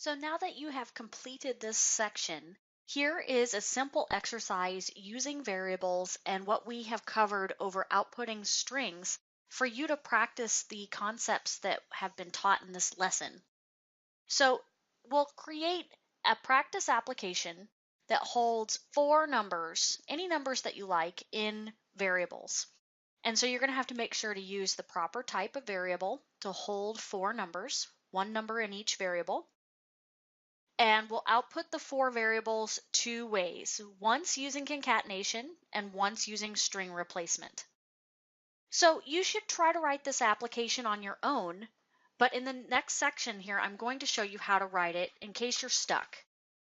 So now that you have completed this section, here is a simple exercise using variables and what we have covered over outputting strings for you to practice the concepts that have been taught in this lesson. So we'll create a practice application that holds 4 numbers, any numbers that you like, in variables. And so you're going to have to make sure to use the proper type of variable to hold 4 numbers, 1 number in each variable. And we'll output the 4 variables 2 ways, once using concatenation and once using string replacement. So you should try to write this application on your own, but in the next section here, I'm going to show you how to write it in case you're stuck.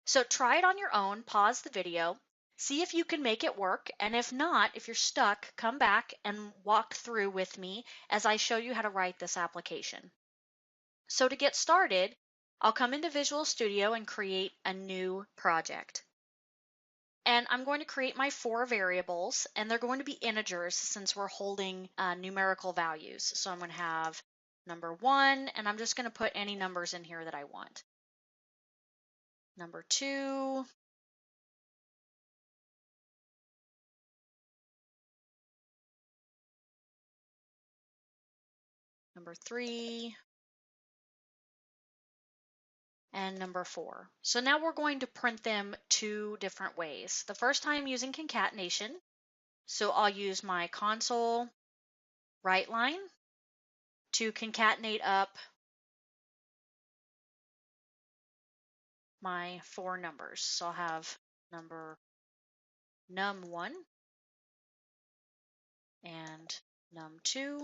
So try it on your own, pause the video, see if you can make it work, and if not, if you're stuck, come back and walk through with me as I show you how to write this application. So to get started, I'll come into Visual Studio and create a new project. And I'm going to create my 4 variables, and they're going to be integers since we're holding numerical values. So I'm going to have number 1, and I'm just going to put any numbers in here that I want. Number 2, number 3, and number 4. So now we're going to print them 2 different ways. The first time using concatenation, so I'll use my console write line to concatenate up my 4 numbers. So I'll have number num1 and num2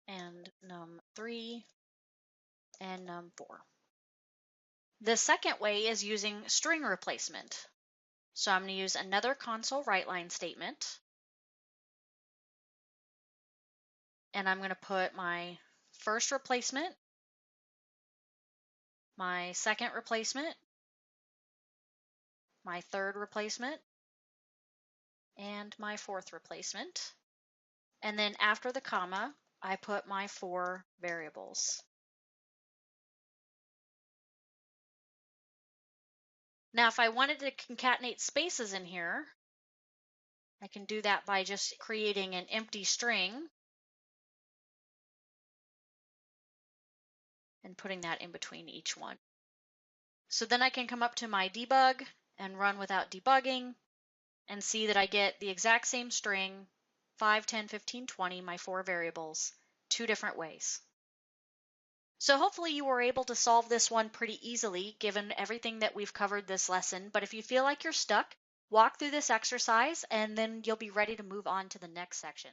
and num3 and num4. The second way is using string replacement. So I'm going to use another console write line statement, and I'm going to put my first replacement, my second replacement, my third replacement, and my fourth replacement. And then after the comma, I put my 4 variables. Now, if I wanted to concatenate spaces in here, I can do that by just creating an empty string and putting that in between each one. So then I can come up to my debug and run without debugging and see that I get the exact same string, 5, 10, 15, 20, my 4 variables, 2 different ways. So hopefully you were able to solve this one pretty easily given everything that we've covered this lesson, but if you feel like you're stuck, walk through this exercise and then you'll be ready to move on to the next section.